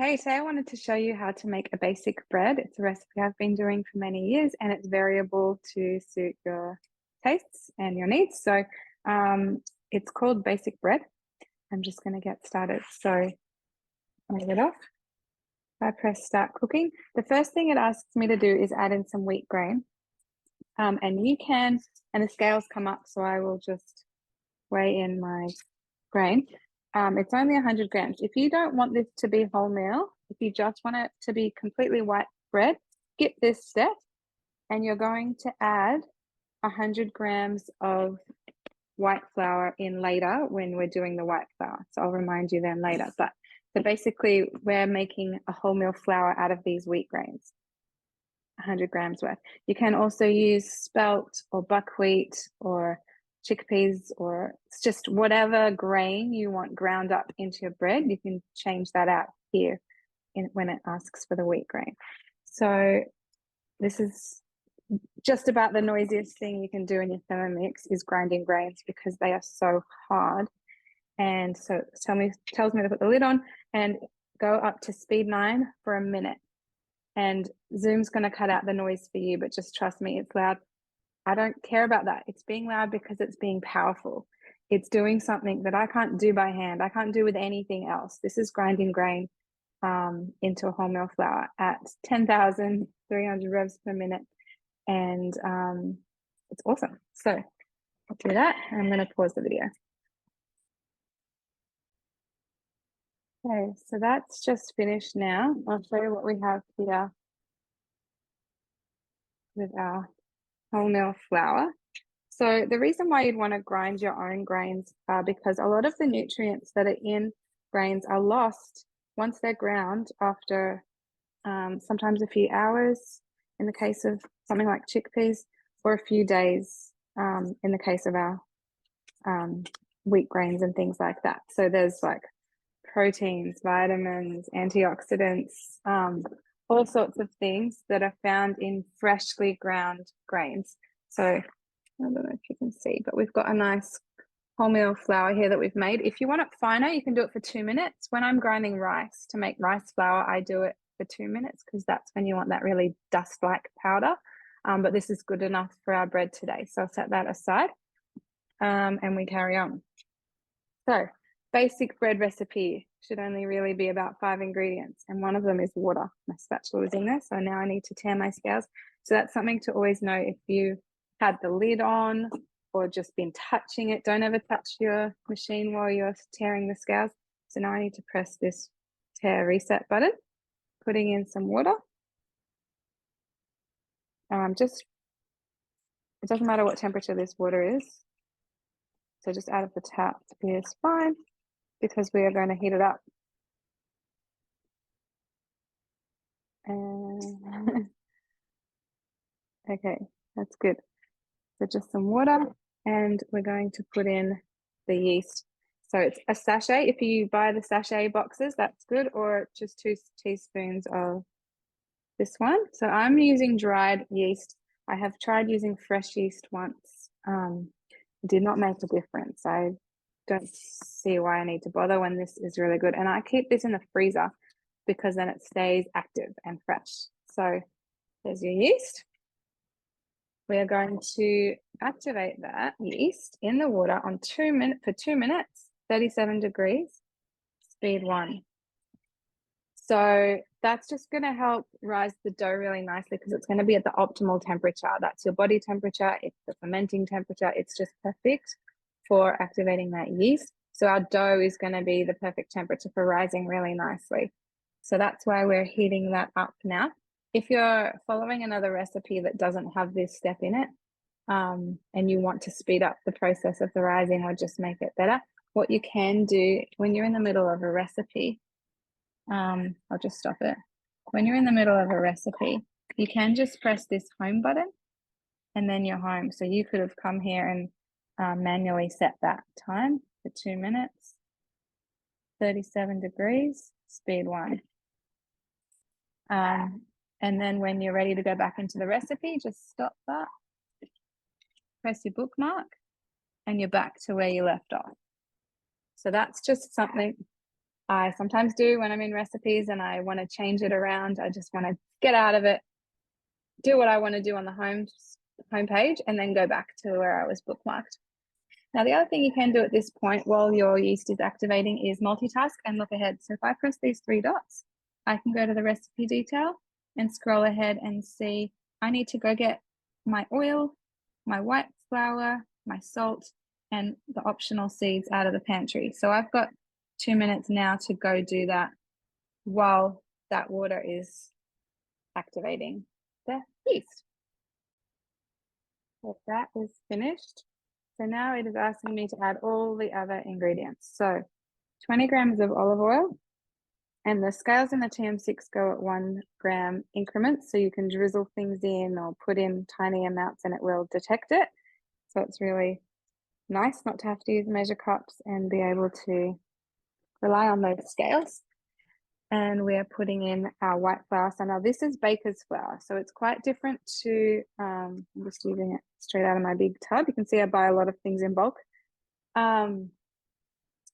Hey, today I wanted to show you how to make a basic bread. It's a recipe I've been doing for many years and it's variable to suit your tastes and your needs. It's called basic bread. I'm just going to get started. So move it off. I press start cooking. The first thing it asks me to do is add in some wheat grain. And the scales come up, so I will just weigh in my grain. It's only 100 grams. If you don't want this to be wholemeal, if you just want it to be completely white bread, skip this step and you're going to add 100 grams of white flour in later when we're doing the white flour. So I'll remind you then later. So basically, we're making a wholemeal flour out of these wheat grains, 100 grams worth. You can also use spelt or buckwheat or chickpeas, or it's just whatever grain you want ground up into your bread. You can change that out here when it asks for the wheat grain. So this is just about the noisiest thing you can do in your Thermomix is grinding grains because they are so hard. And so it tells me to put the lid on and go up to speed 9 for a minute. And Zoom's going to cut out the noise for you, but just trust me, it's loud. I don't care about that. It's being loud because it's being powerful. It's doing something that I can't do by hand. I can't do with anything else. This is grinding grain into a wholemeal flour at 10,300 revs per minute. And it's awesome. So I'll do that. And I'm going to pause the video. Okay, so that's just finished now. I'll show you what we have here with our wholemeal flour. So the reason why you'd want to grind your own grains are because a lot of the nutrients that are in grains are lost once they're ground after sometimes a few hours in the case of something like chickpeas, or a few days in the case of our wheat grains and things like that. So there's like proteins, vitamins, antioxidants, all sorts of things that are found in freshly ground grains. So I don't know if you can see, but we've got a nice wholemeal flour here that we've made. If you want it finer, you can do it for 2 minutes. When I'm grinding rice to make rice flour, I do it for 2 minutes because that's when you want that really dust-like powder. But this is good enough for our bread today. So I'll set that aside and we carry on. So basic bread recipe should only really be about 5 ingredients, and one of them is water. My spatula was in there, so now I need to tare my scales. So that's something to always know if you had the lid on or just been touching it. Don't ever touch your machine while you're tearing the scales. So now I need to press this tear reset button, putting in some water. It doesn't matter what temperature this water is. So just out of the tap is fine because we are going to heat it up. Okay, that's good. So just some water, and we're going to put in the yeast. So it's a sachet. If you buy the sachet boxes, that's good, or just 2 teaspoons of this one. So I'm using dried yeast. I have tried using fresh yeast once. It did not make a difference. I don't see why I need to bother when this is really good. And I keep this in the freezer because then it stays active and fresh. So there's your yeast. We are going to activate that yeast in the water on 2 minutes for 2 minutes, 37 degrees, speed 1. So that's just going to help rise the dough really nicely because it's going to be at the optimal temperature. That's your body temperature. It's the fermenting temperature. It's just perfect for activating that yeast. So our dough is going to be the perfect temperature for rising really nicely. So that's why we're heating that up now. If you're following another recipe that doesn't have this step in it, and you want to speed up the process of the rising or just make it better, what you can do when you're in the middle of a recipe, I'll just stop it. When you're in the middle of a recipe, you can just press this home button and then you're home. So you could have come here and manually set that time for 2 minutes, 37 degrees, speed 1. And then when you're ready to go back into the recipe, just stop that, press your bookmark, and you're back to where you left off. So that's just something I sometimes do when I'm in recipes and I want to change it around. I just want to get out of it, do what I want to do on the home page, and then go back to where I was bookmarked. Now, the other thing you can do at this point while your yeast is activating is multitask and look ahead. So if I press these three dots, I can go to the recipe detail and scroll ahead and see I need to go get my oil, my white flour, my salt, and the optional seeds out of the pantry. So I've got 2 minutes now to go do that while that water is activating the yeast. So that is finished. So now it is asking me to add all the other ingredients. So 20 grams of olive oil, and the scales in the TM6 go at 1 gram increments. So you can drizzle things in or put in tiny amounts and it will detect it. So it's really nice not to have to use measure cups and be able to rely on those scales. And we are putting in our white flour. So now this is baker's flour. So it's quite different to, I'm just using it straight out of my big tub. You can see I buy a lot of things in bulk.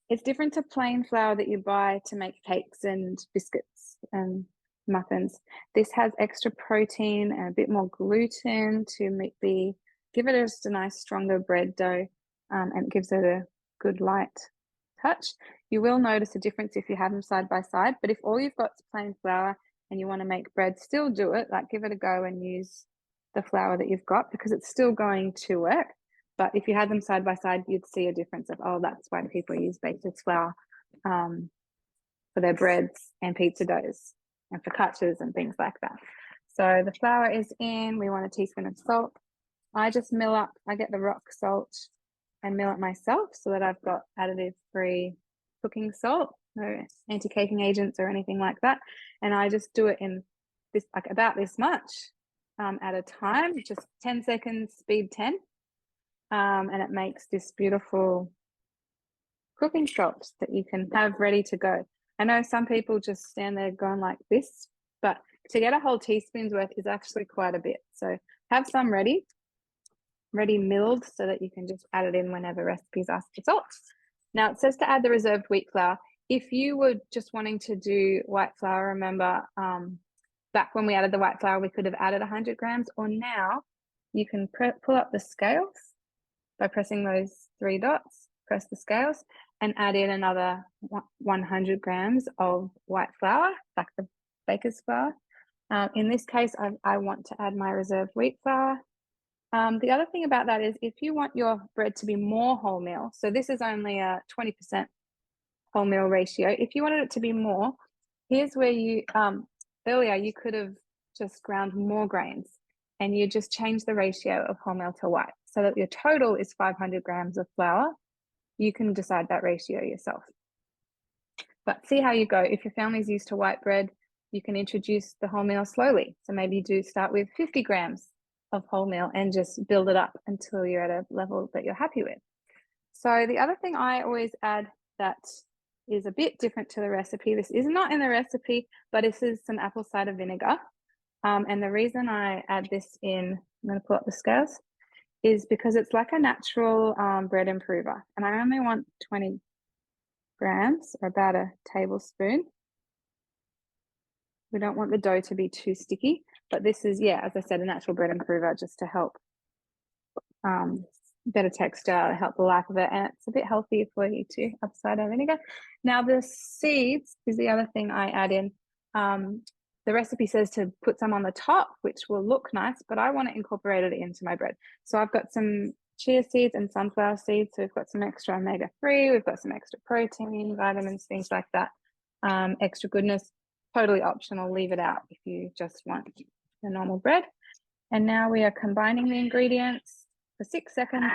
It's different to plain flour that you buy to make cakes and biscuits and muffins. This has extra protein and a bit more gluten to give it just a nice stronger bread dough, and it gives it a good light touch. You will notice a difference if you have them side by side, but if all you've got is plain flour and you want to make bread, still do it. Like, give it a go and use the flour that you've got because it's still going to work. But if you had them side by side, you'd see a difference of, oh, that's why people use baker's flour for their breads and pizza doughs and focaccias and things like that. So the flour is in. We want a teaspoon of salt. I just I get the rock salt and mill it myself so that I've got additive-free cooking salt, no anti-caking agents or anything like that. And I just do it in this, like about this much at a time, just 10 seconds, speed 10. And it makes this beautiful cooking salt that you can have ready to go. I know some people just stand there going like this, but to get a whole teaspoon's worth is actually quite a bit. So have some ready milled so that you can just add it in whenever recipes ask for salt. Now it says to add the reserved wheat flour. If you were just wanting to do white flour, remember back when we added the white flour, we could have added 100 grams, or now you can pull up the scales by pressing those three dots, press the scales, and add in another 100 grams of white flour, like the baker's flour. In this case, I want to add my reserved wheat flour. The other thing about that is if you want your bread to be more wholemeal, so this is only a 20% wholemeal ratio. If you wanted it to be more, here's where you, earlier you could have just ground more grains and you just change the ratio of wholemeal to white so that your total is 500 grams of flour. You can decide that ratio yourself. But see how you go. If your family's used to white bread, you can introduce the wholemeal slowly. So maybe do start with 50 grams of wholemeal and just build it up until you're at a level that you're happy with. So the other thing I always add that is a bit different to the recipe, this is not in the recipe, but this is some apple cider vinegar. And the reason I add this in, I'm going to pull up the scales, is because it's like a natural bread improver. And I only want 20 grams, or about a tablespoon. We don't want the dough to be too sticky, but this is, yeah, as I said, a natural bread improver just to help better texture, help the life of it, and it's a bit healthier for you too, apple cider vinegar. Now the seeds is the other thing I add in. The recipe says to put some on the top, which will look nice, but I want to incorporate it into my bread. So I've got some chia seeds and sunflower seeds. So we've got some extra omega-3, we've got some extra protein, vitamins, things like that. Extra goodness, totally optional, leave it out if you just want the normal bread. And now we are combining the ingredients for 6 seconds.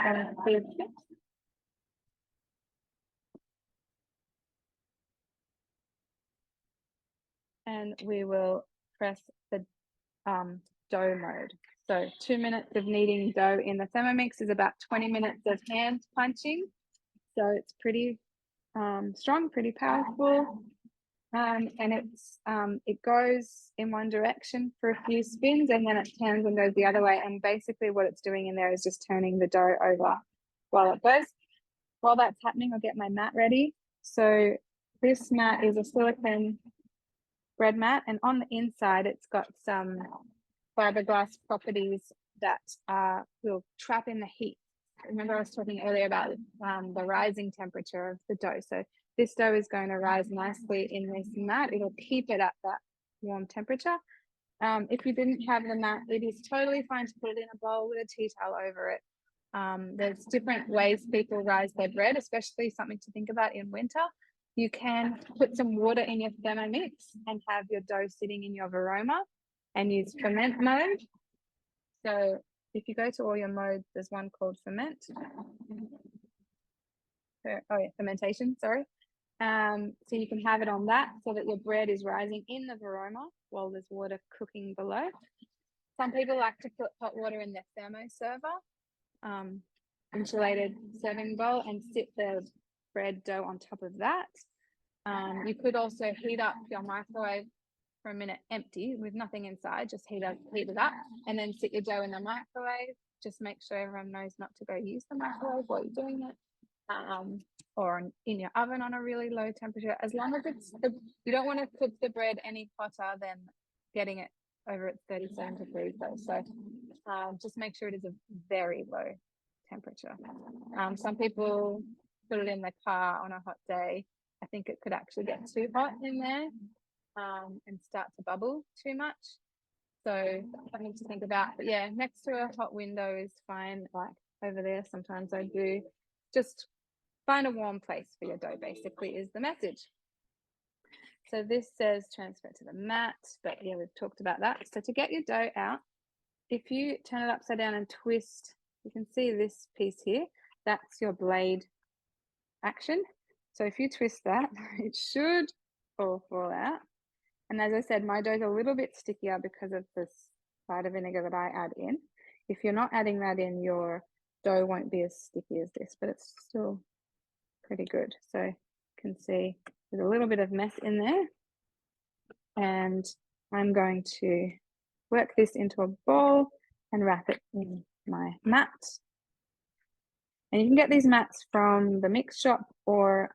And we will press the dough mode. So 2 minutes of kneading dough in the Thermomix is about 20 minutes of hand punching. So it's pretty strong, pretty powerful. And it goes in one direction for a few spins and then it turns and goes the other way. And basically what it's doing in there is just turning the dough over while it goes. While that's happening, I'll get my mat ready. So This mat is a silicone bread mat, and on the inside it's got some fiberglass properties that will trap in the heat. Remember I was talking earlier about the rising temperature of the dough. So this dough is going to rise nicely in this mat. It'll keep it at that warm temperature. If you didn't have the mat, it is totally fine to put it in a bowl with a tea towel over it. There's different ways people rise their bread, especially something to think about in winter. You can put some water in your Thermomix and have your dough sitting in your varoma and use ferment mode. So if you go to all your modes, there's one called ferment. Fermentation, sorry. So you can have it on that so that your bread is rising in the varoma while there's water cooking below. Some people like to put hot water in their thermo server, insulated serving bowl, and sit the bread dough on top of that. You could also heat up your microwave for a minute empty with nothing inside, just heat it up, and then sit your dough in the microwave. Just make sure everyone knows not to go use the microwave while you're doing it. Or in your oven on a really low temperature, as long as you don't want to cook the bread any hotter than getting it over at 37 degrees though. So just make sure it is a very low temperature. Some people put it in the car on a hot day. I think it could actually get too hot in there and start to bubble too much. So something to think about. But yeah, next to a hot window is fine. Like over there, sometimes I do. Just find a warm place for your dough, basically, is the message. So this says transfer to the mat, but yeah, we've talked about that. So to get your dough out, if you turn it upside down and twist, you can see this piece here, that's your blade action. So if you twist that, it should fall out. And as I said, my dough is a little bit stickier because of this cider vinegar that I add in. If you're not adding that in, your dough won't be as sticky as this, but it's still pretty good. So you can see there's a little bit of mess in there, and I'm going to work this into a bowl and wrap it in my mat. And you can get these mats from the mix shop, or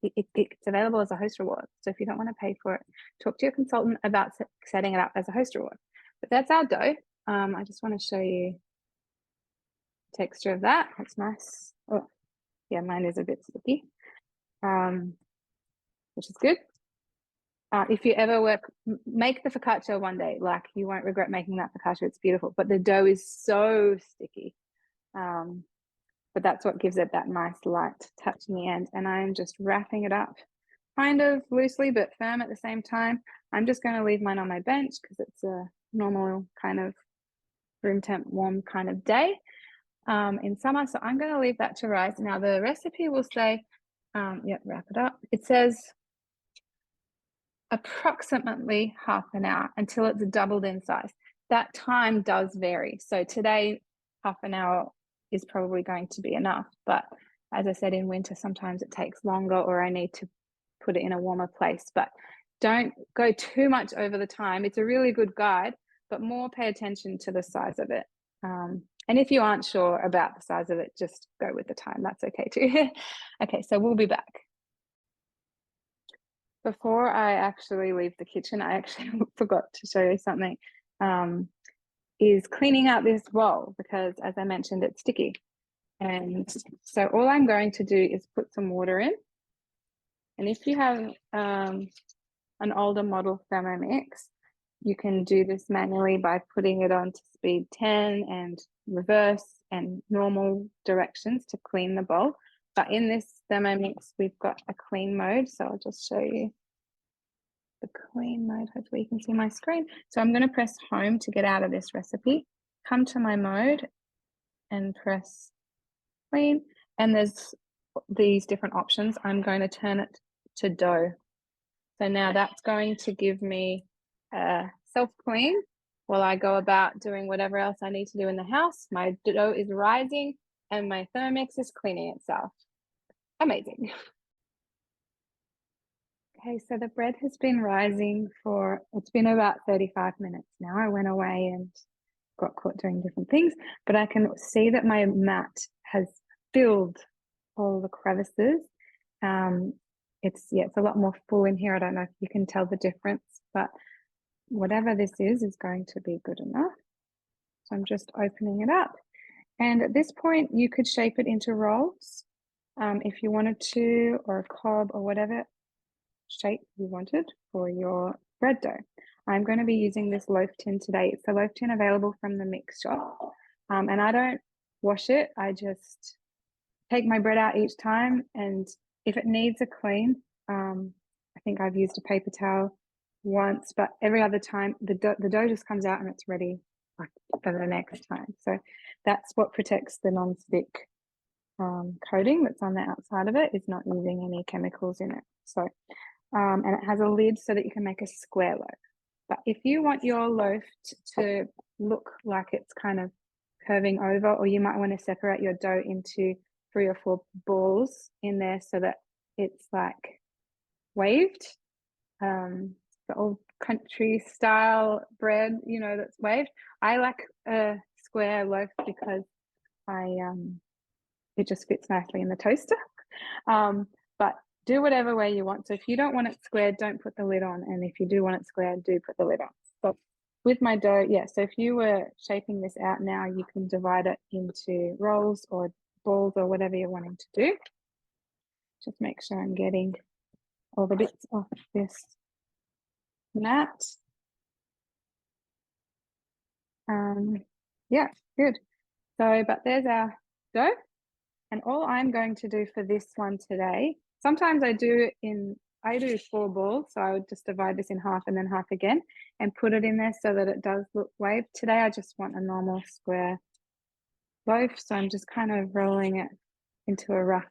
it's available as a host reward. So if you don't want to pay for it, talk to your consultant about setting it up as a host reward. But that's our dough. I just want to show you the texture of that. It's nice. Oh, yeah, mine is a bit sticky, which is good. If you ever make the focaccia one day, like you won't regret making that focaccia. It's beautiful, but the dough is so sticky. But that's what gives it that nice light touch in the end. And I'm just wrapping it up kind of loosely but firm at the same time. I'm just going to leave mine on my bench because it's a normal kind of room temp warm kind of day in summer. So I'm going to leave that to rise. Now the recipe will say, wrap it up. It says approximately half an hour until it's doubled in size. That time does vary. So today, half an hour is probably going to be enough. But as I said, in winter, sometimes it takes longer, or I need to put it in a warmer place. But don't go too much over the time. It's a really good guide, but more pay attention to the size of it. And if you aren't sure about the size of it, just go with the time. That's okay too. Okay, so we'll be back. Before I actually leave the kitchen, I actually forgot to show you something, is cleaning out this bowl, because as I mentioned, it's sticky. And so all I'm going to do is put some water in. And if you have an older model Thermomix, you can do this manually by putting it on to speed 10 and reverse and normal directions to clean the bowl. But in this Thermomix, we've got a clean mode. So I'll just show you the clean mode. Hopefully you can see my screen. So I'm going to press home to get out of this recipe, come to my mode and press clean. And there's these different options. I'm going to turn it to dough. So now that's going to give me a self-clean while I go about doing whatever else I need to do in the house. My dough is rising and my Thermomix is cleaning itself. Amazing. Okay, so the bread has been rising it's been about 35 minutes now. I went away and got caught doing different things, but I can see that my mat has filled all the crevices. it's a lot more full in here. I don't know if you can tell the difference, but whatever this is going to be good enough. So I'm just opening it up. And at this point, you could shape it into rolls if you wanted to, or a cob, or whatever shape you wanted for your bread dough. I'm going to be using this loaf tin today. It's a loaf tin available from the mix shop. And I don't wash it. I just take my bread out each time. And if it needs a clean, I think I've used a paper towel once, but every other time the dough just comes out and it's ready for the next time. So that's what protects the non-stick coating that's on the outside of it, is not using any chemicals in it. So and it has a lid so that you can make a square loaf. But if you want your loaf to look like it's kind of curving over, or you might want to separate your dough into 3 or 4 balls in there so that it's like waved, the old country style bread, you know, that's waved. I like a square loaf because it just fits nicely in the toaster. But do whatever way you want. So if you don't want it squared, don't put the lid on. And if you do want it squared, do put the lid on. So with my dough, so if you were shaping this out now, you can divide it into rolls or balls or whatever you're wanting to do. Just make sure I'm getting all the bits off this mat. Yeah, good. So, but there's our dough. And all I'm going to do for this one today, sometimes I do 4 balls. So I would just divide this in half and then half again and put it in there so that it does look waved. Today, I just want a normal square loaf. So I'm just kind of rolling it into a rough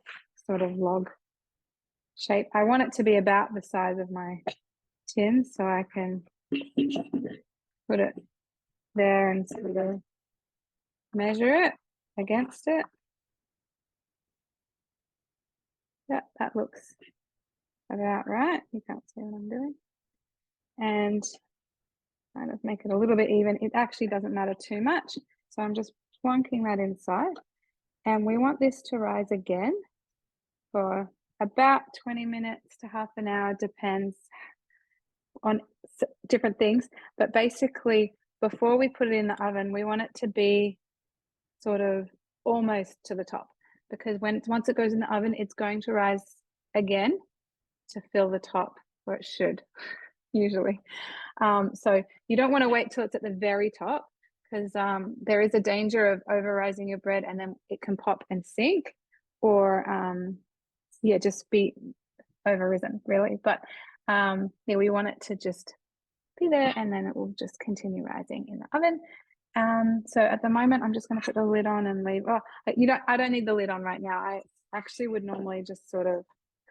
sort of log shape. I want it to be about the size of my tin so I can put it there and sort of measure it against it. Yeah, that looks about right. You can't see what I'm doing. And kind of make it a little bit even. It actually doesn't matter too much. So I'm just plonking that inside. And we want this to rise again for about 20 minutes to half an hour, depends on different things. But basically, before we put it in the oven, we want it to be sort of almost to the top, because once it goes in the oven, it's going to rise again to fill the top, or it should usually. So you don't want to wait till it's at the very top, because there is a danger of over rising your bread and then it can pop and sink, or just be over risen really. But we want it to just be there, and then it will just continue rising in the oven. So at the moment, I'm just going to put the lid on and leave. I don't need the lid on right now. I actually would normally just sort of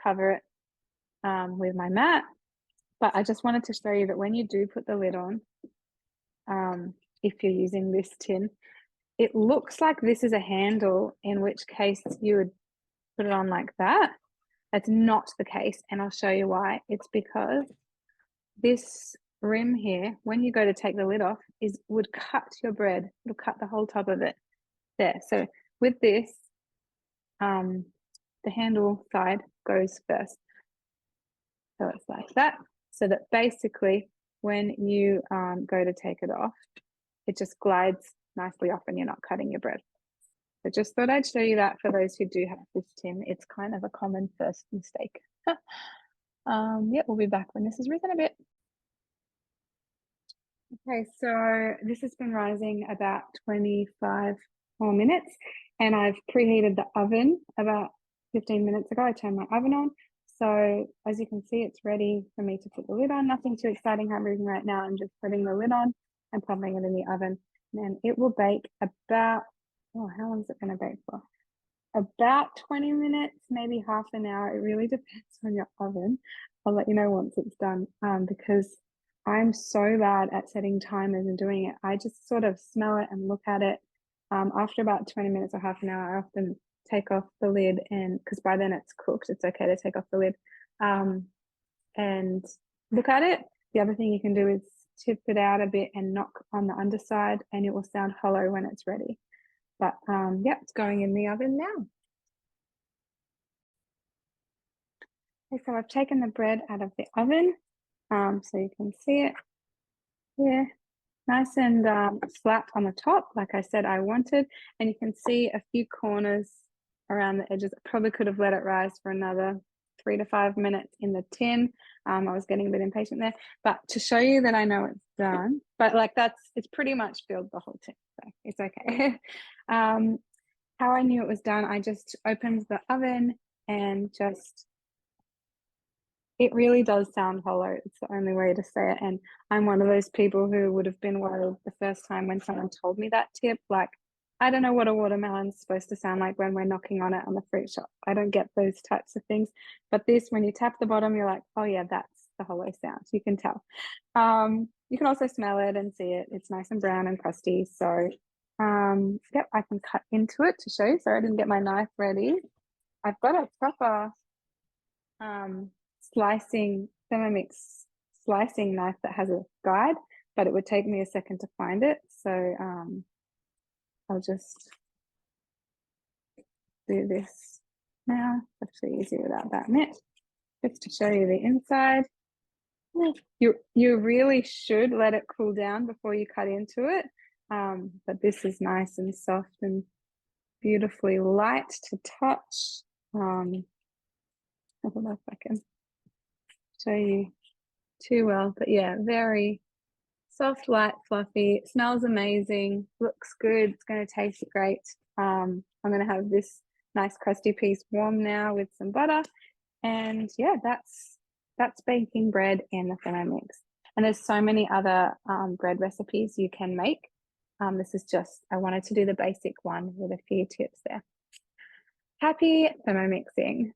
cover it with my mat. But I just wanted to show you that when you do put the lid on, if you're using this tin, it looks like this is a handle, in which case you would put it on like that. That's not the case, and I'll show you why. It's because this rim here, when you go to take the lid off, would cut your bread. It'll cut the whole top of it there. So with this, the handle side goes first. So it's like that. So that basically when you go to take it off, it just glides nicely off and you're not cutting your bread. So just thought I'd show you that for those who do have this tin. It's kind of a common first mistake. We'll be back when this has risen a bit. Okay, so this has been rising about 25 more minutes, and I've preheated the oven about 15 minutes ago. I turned my oven on. So as you can see, it's ready for me to put the lid on. Nothing too exciting happening right now. I'm just putting the lid on and popping it in the oven. And it will bake about, how long is it going to bake for? About 20 minutes, maybe half an hour. It really depends on your oven. I'll let you know once it's done, because I'm so bad at setting timers and doing it. I just sort of smell it and look at it. After about 20 minutes or half an hour, I often take off the lid, and because by then it's cooked, it's okay to take off the lid and look at it. The other thing you can do is tip it out a bit and knock on the underside, and it will sound hollow when it's ready. But it's going in the oven now. Okay, so I've taken the bread out of the oven, so you can see it here, nice and flat on the top, like I said I wanted, and you can see a few corners around the edges. I probably could have let it rise for another 3 to 5 minutes in the tin. I was getting a bit impatient there, but to show you that I know it's done, but like it's pretty much filled the whole tin, so it's okay. How I knew it was done, I just opened the oven and just, it really does sound hollow. It's the only way to say it. And I'm one of those people who would have been worried the first time when someone told me that tip. Like, I don't know what a watermelon's supposed to sound like when we're knocking on it on the fruit shop. I don't get those types of things. But this, when you tap the bottom, you're like, oh yeah, that's the hollow sound. You can tell. You can also smell it and see it. It's nice and brown and crusty. So yep, I can cut into it to show you. Sorry, I didn't get my knife ready. I've got a proper slicing Thermomix slicing knife that has a guide, but it would take me a second to find it. So I'll just do this now. It's actually easier without that mitt. Just to show you the inside. You really should let it cool down before you cut into it. But this is nice and soft and beautifully light to touch. I don't know if I can show you too well, but yeah, very soft, light, fluffy. It smells amazing, looks good. It's going to taste great. I'm going to have this nice crusty piece warm now with some butter, and yeah, that's baking bread in the Thermomix. And there's so many other bread recipes you can make. This is just, I wanted to do the basic one with a few tips there. Happy Thermomixing.